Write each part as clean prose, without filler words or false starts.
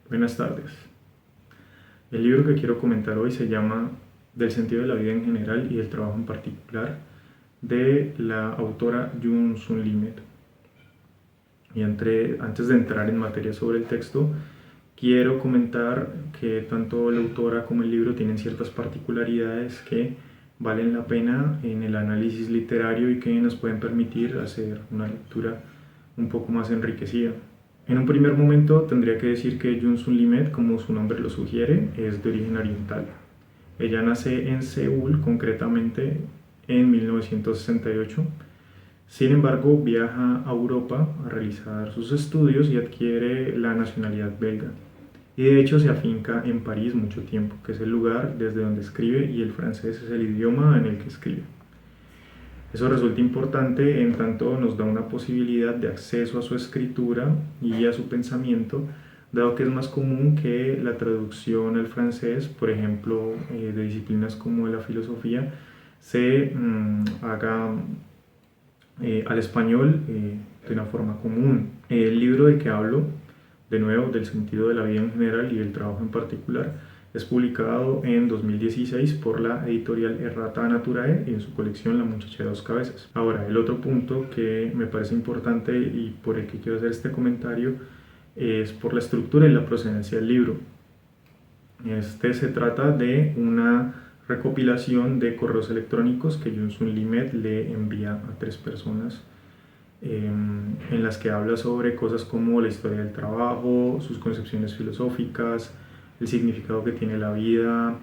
Buenas tardes. El libro que quiero comentar hoy se llama Del sentido de la vida en general y del trabajo en particular, de la autora Yoon Sun Lee. Y antes de entrar en materia sobre el texto, quiero comentar que tanto la autora como el libro tienen ciertas particularidades que valen la pena en el análisis literario y que nos pueden permitir hacer una lectura un poco más enriquecida. En un primer momento tendría que decir que Yoon Sun Lee, como su nombre lo sugiere, es de origen oriental. Ella nace en Seúl, concretamente en 1968. Sin embargo, viaja a Europa a realizar sus estudios y adquiere la nacionalidad belga. Y de hecho se afinca en París mucho tiempo, que es el lugar desde donde escribe, y el francés es el idioma en el que escribe. Eso resulta importante en tanto nos da una posibilidad de acceso a su escritura y a su pensamiento, dado que es más común que la traducción al francés, por ejemplo, de disciplinas como la filosofía, se haga al español de una forma común. El libro del que hablo, de nuevo, del sentido de la vida en general y del trabajo en particular, es publicado en 2016 por la editorial Errata Naturae en su colección La muchacha de dos cabezas. Ahora, el otro punto que me parece importante y por el que quiero hacer este comentario es por la estructura y la procedencia del libro. Se trata de una recopilación de correos electrónicos que Yoon Sun Lee le envía a 3 personas, en las que habla sobre cosas como la historia del trabajo, sus concepciones filosóficas, el significado que tiene la vida,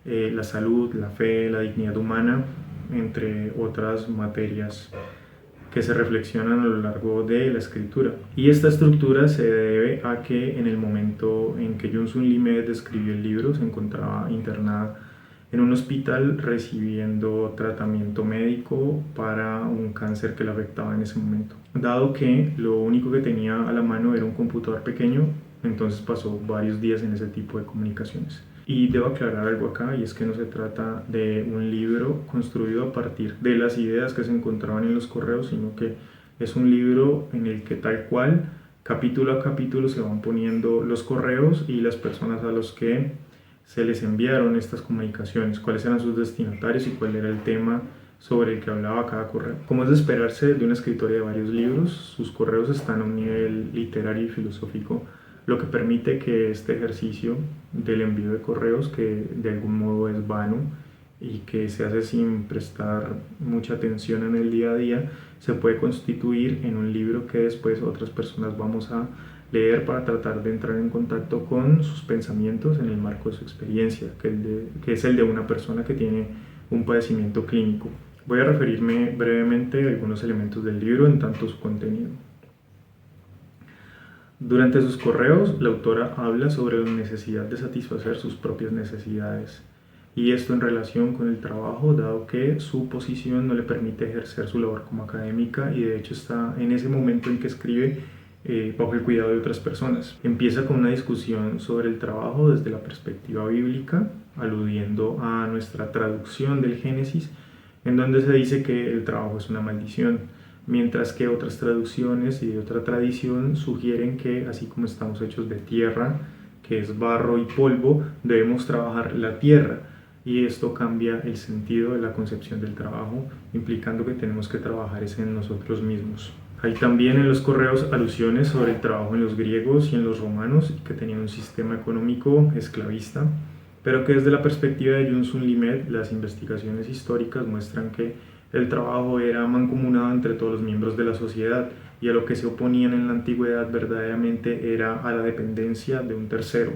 la salud, la fe, la dignidad humana, entre otras materias que se reflexionan a lo largo de la escritura. Y esta estructura se debe a que en el momento en que Yoon Sun Lee escribió el libro se encontraba internada en un hospital recibiendo tratamiento médico para un cáncer que le afectaba en ese momento. Dado que lo único que tenía a la mano era un computador pequeño, entonces pasó varios días en ese tipo de comunicaciones. Y debo aclarar algo acá, y es que no se trata de un libro construido a partir de las ideas que se encontraban en los correos, sino que es un libro en el que tal cual, capítulo a capítulo, se van poniendo los correos y las personas a los que se les enviaron estas comunicaciones, cuáles eran sus destinatarios y cuál era el tema sobre el que hablaba cada correo. Como es de esperarse de una escritora de varios libros, sus correos están a un nivel literario y filosófico, lo que permite que este ejercicio del envío de correos, que de algún modo es vano y que se hace sin prestar mucha atención en el día a día, se puede constituir en un libro que después otras personas vamos a leer para tratar de entrar en contacto con sus pensamientos en el marco de su experiencia, que es el de una persona que tiene un padecimiento clínico. Voy a referirme brevemente a algunos elementos del libro en tanto su contenido. Durante sus correos, la autora habla sobre la necesidad de satisfacer sus propias necesidades, y esto en relación con el trabajo, dado que su posición no le permite ejercer su labor como académica y de hecho está en ese momento en que escribe bajo el cuidado de otras personas. Empieza con una discusión sobre el trabajo desde la perspectiva bíblica, aludiendo a nuestra traducción del Génesis, en donde se dice que el trabajo es una maldición, mientras que otras traducciones y de otra tradición sugieren que así como estamos hechos de tierra, que es barro y polvo, debemos trabajar la tierra, y esto cambia el sentido de la concepción del trabajo, implicando que tenemos que trabajar es en nosotros mismos. Hay también en los correos alusiones sobre el trabajo en los griegos y en los romanos, que tenían un sistema económico esclavista, pero que desde la perspectiva de Yoon Sun Lee las investigaciones históricas muestran que el trabajo era mancomunado entre todos los miembros de la sociedad, y a lo que se oponían en la antigüedad verdaderamente era a la dependencia de un tercero.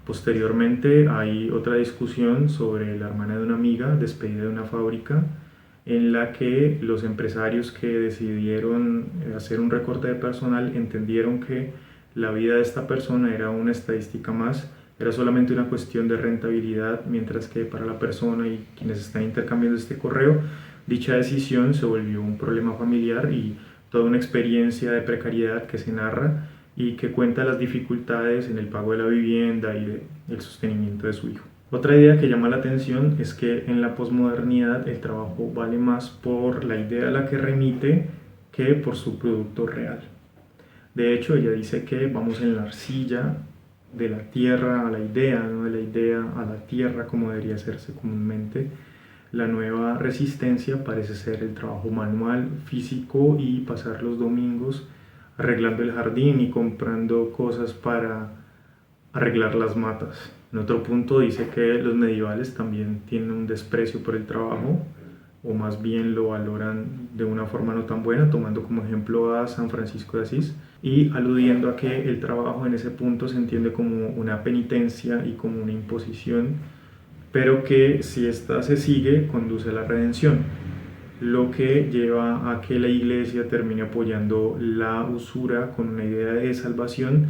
Posteriormente hay otra discusión sobre la hermana de una amiga despedida de una fábrica, en la que los empresarios que decidieron hacer un recorte de personal entendieron que la vida de esta persona era una estadística más, era solamente una cuestión de rentabilidad, mientras que para la persona y quienes están intercambiando este correo, dicha decisión se volvió un problema familiar y toda una experiencia de precariedad que se narra y que cuenta las dificultades en el pago de la vivienda y el sostenimiento de su hijo. Otra idea que llama la atención es que en la posmodernidad el trabajo vale más por la idea a la que remite que por su producto real. De hecho, ella dice que vamos en la arcilla de la tierra a la idea, no de la idea a la tierra como debería hacerse comúnmente. La nueva resistencia parece ser el trabajo manual, físico y pasar los domingos arreglando el jardín y comprando cosas para arreglar las matas. En otro punto dice que los medievales también tienen un desprecio por el trabajo, o más bien lo valoran de una forma no tan buena, tomando como ejemplo a San Francisco de Asís y aludiendo a que el trabajo en ese punto se entiende como una penitencia y como una imposición, pero que si ésta se sigue conduce a la redención, lo que lleva a que la iglesia termine apoyando la usura con una idea de salvación,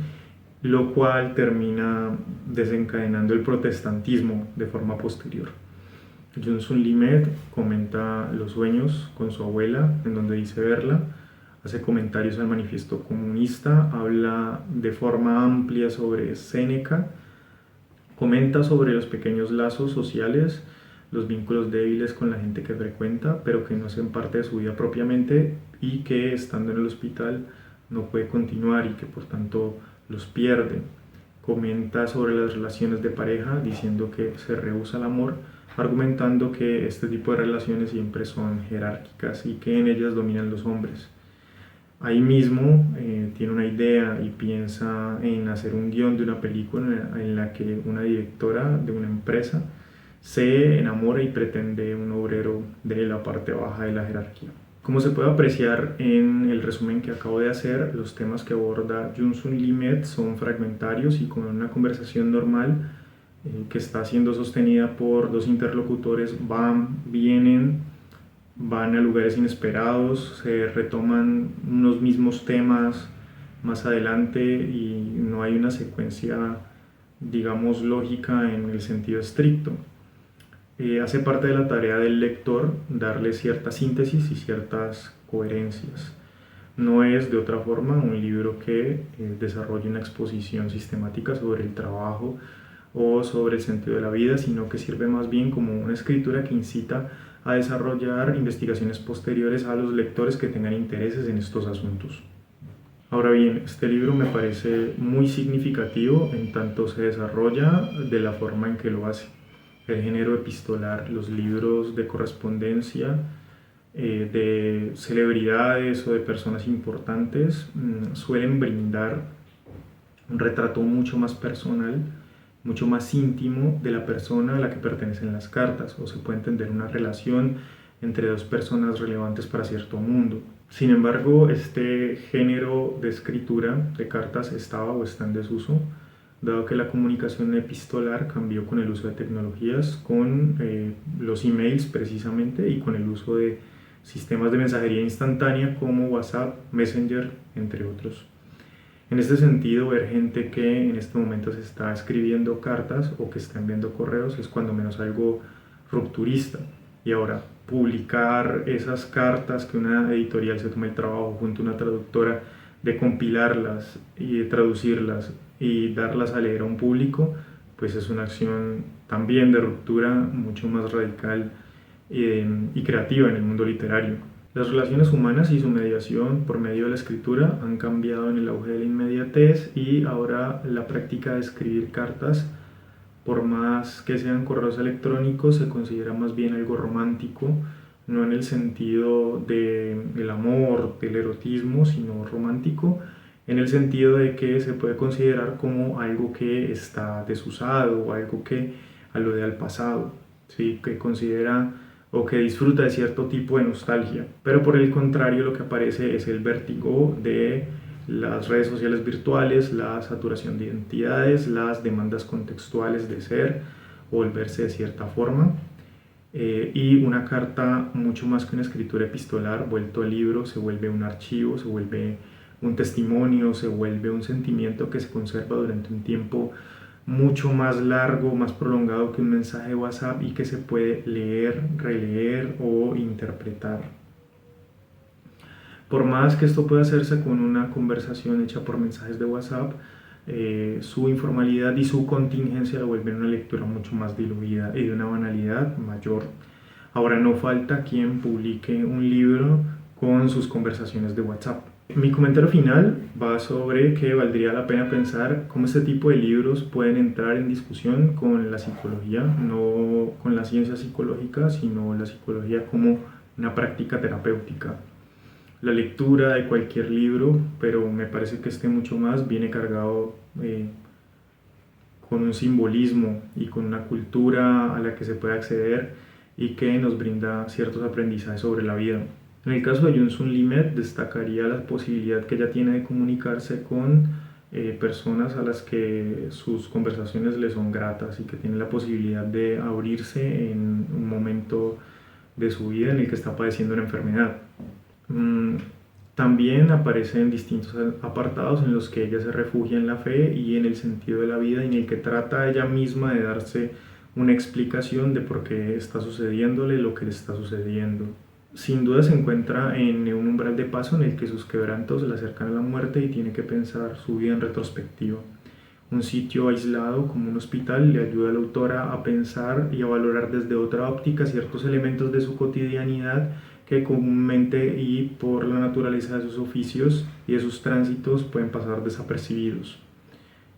lo cual termina desencadenando el protestantismo de forma posterior. Johnson Limet comenta los sueños con su abuela, en donde dice verla, hace comentarios al manifiesto comunista, habla de forma amplia sobre Séneca, comenta sobre los pequeños lazos sociales, los vínculos débiles con la gente que frecuenta, pero que no hacen parte de su vida propiamente y que estando en el hospital no puede continuar y que por tanto los pierde. Comenta sobre las relaciones de pareja, diciendo que se rehúsa el amor, argumentando que este tipo de relaciones siempre son jerárquicas y que en ellas dominan los hombres. Ahí mismo tiene una idea y piensa en hacer un guión de una película en la que una directora de una empresa se enamora y pretende un obrero de la parte baja de la jerarquía. Como se puede apreciar en el resumen que acabo de hacer, los temas que aborda Johnson Limet son fragmentarios y como en una conversación normal que está siendo sostenida por dos interlocutores, van a lugares inesperados, se retoman unos mismos temas más adelante y no hay una secuencia, digamos, lógica en el sentido estricto. Hace parte de la tarea del lector darle cierta síntesis y ciertas coherencias. No es de otra forma un libro que desarrolle una exposición sistemática sobre el trabajo o sobre el sentido de la vida, sino que sirve más bien como una escritura que incita a desarrollar investigaciones posteriores a los lectores que tengan intereses en estos asuntos. Ahora bien, este libro me parece muy significativo en tanto se desarrolla de la forma en que lo hace. El género epistolar, los libros de correspondencia de celebridades o de personas importantes suelen brindar un retrato mucho más personal, mucho más íntimo de la persona a la que pertenecen las cartas, o se puede entender una relación entre dos personas relevantes para cierto mundo. Sin embargo, este género de escritura de cartas estaba o está en desuso, dado que la comunicación epistolar cambió con el uso de tecnologías, con los emails precisamente y con el uso de sistemas de mensajería instantánea como WhatsApp, Messenger, entre otros. En este sentido, ver gente que en este momento se está escribiendo cartas o que está enviando correos es cuando menos algo rupturista. Y ahora, publicar esas cartas que una editorial se toma el trabajo junto a una traductora de compilarlas y de traducirlas y darlas a leer a un público, pues es una acción también de ruptura mucho más radical y creativa en el mundo literario. Las relaciones humanas y su mediación por medio de la escritura han cambiado en el auge de la inmediatez y ahora la práctica de escribir cartas, por más que sean correos electrónicos, se considera más bien algo romántico, no en el sentido del amor, del erotismo, sino romántico, en el sentido de que se puede considerar como algo que está desusado o algo que alude al pasado, ¿sí? Que considera o que disfruta de cierto tipo de nostalgia. Pero por el contrario, lo que aparece es el vértigo de las redes sociales virtuales, la saturación de identidades, las demandas contextuales de ser o volverse de cierta forma. Y una carta, mucho más que una escritura epistolar, vuelto a libro, se vuelve un archivo, se vuelve un testimonio, se vuelve un sentimiento que se conserva durante un tiempo mucho más largo, más prolongado que un mensaje de WhatsApp y que se puede leer, releer o interpretar. Por más que esto pueda hacerse con una conversación hecha por mensajes de WhatsApp, su informalidad y su contingencia la vuelven una lectura mucho más diluida y de una banalidad mayor. Ahora no falta quien publique un libro con sus conversaciones de WhatsApp. Mi comentario final va sobre que valdría la pena pensar cómo este tipo de libros pueden entrar en discusión con la psicología, no con la ciencia psicológica, sino la psicología como una práctica terapéutica. La lectura de cualquier libro, pero me parece que este mucho más, viene cargado con un simbolismo y con una cultura a la que se puede acceder y que nos brinda ciertos aprendizajes sobre la vida. En el caso de Jung Limet, destacaría la posibilidad que ella tiene de comunicarse con personas a las que sus conversaciones le son gratas y que tiene la posibilidad de abrirse en un momento de su vida en el que está padeciendo una enfermedad. También aparece en distintos apartados en los que ella se refugia en la fe y en el sentido de la vida, en el que trata ella misma de darse una explicación de por qué está sucediéndole lo que le está sucediendo. Sin duda se encuentra en un umbral de paso en el que sus quebrantos le acercan a la muerte y tiene que pensar su vida en retrospectiva. Un sitio aislado como un hospital le ayuda a la autora a pensar y a valorar desde otra óptica ciertos elementos de su cotidianidad que comúnmente y por la naturaleza de sus oficios y de sus tránsitos pueden pasar desapercibidos.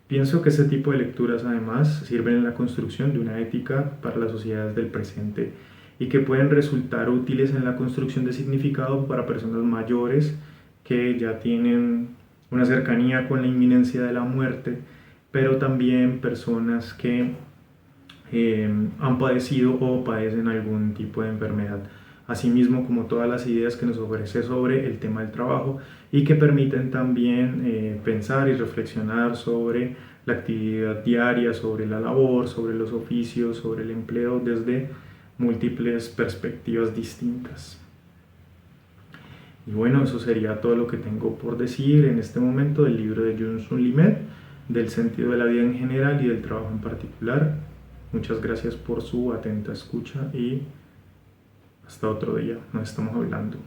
Pienso que este tipo de lecturas además sirven en la construcción de una ética para las sociedades del presente y que pueden resultar útiles en la construcción de significado para personas mayores que ya tienen una cercanía con la inminencia de la muerte, pero también personas que han padecido o padecen algún tipo de enfermedad. Asimismo, como todas las ideas que nos ofrece sobre el tema del trabajo y que permiten también pensar y reflexionar sobre la actividad diaria, sobre la labor, sobre los oficios, sobre el empleo desde múltiples perspectivas distintas. Y bueno, eso sería todo lo que tengo por decir en este momento del libro de Jung Limet, del sentido de la vida en general y del trabajo en particular. Muchas gracias por su atenta escucha y hasta otro día. Nos estamos hablando.